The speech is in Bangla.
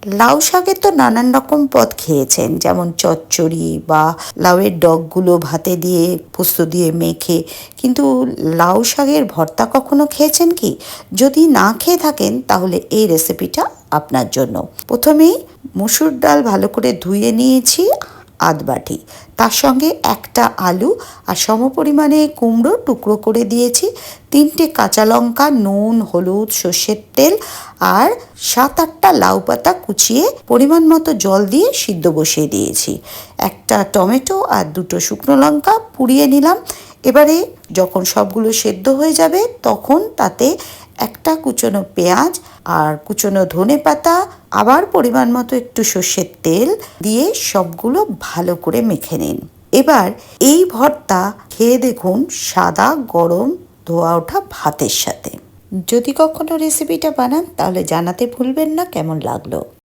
লাউ শাকের তো নানান রকম পদ খেয়েছেন, যেমন চচ্চড়ি বা লাউয়ের ডগগুলো ভাতে দিয়ে পোস্ত দিয়ে মেখে, কিন্তু লাউ শাকের ভর্তা কখনো খেয়েছেন কি? যদি না খেয়ে থাকেন তাহলে এই রেসিপিটা আপনার জন্য। প্রথমেই মসুর ডাল ভালো করে ধুয়ে নিয়েছি আধ বাটি, তার সঙ্গে একটা আলু আর সমপরিমাণে কুমড়ো টুকরো করে দিয়েছি, 3টে কাঁচা লঙ্কা, নুন, হলুদ, সর্ষের তেল আর 7-8টা লাউ পাতা কুচিয়ে পরিমাণ মতো জল দিয়ে সিদ্ধ বসিয়ে দিয়েছি। একটা টমেটো আর 2টো শুকনো লঙ্কা পুড়িয়ে নিলাম। এবারে যখন সবগুলো সেদ্ধ হয়ে যাবে তখন তাতে একটা কুচনো পেঁয়াজ আর কুচনো ধনে পাতা, আবার পরিমাণ মতো একটু সর্ষের তেল দিয়ে সবগুলো ভালো করে মেখে নিন। এবার এই ভর্তা খেয়ে দেখুন সাদা গরম ধোয়া ওঠা ভাতের সাথে। যদি কখনো রেসিপিটা বানান তাহলে জানাতে ভুলবেন না কেমন লাগলো।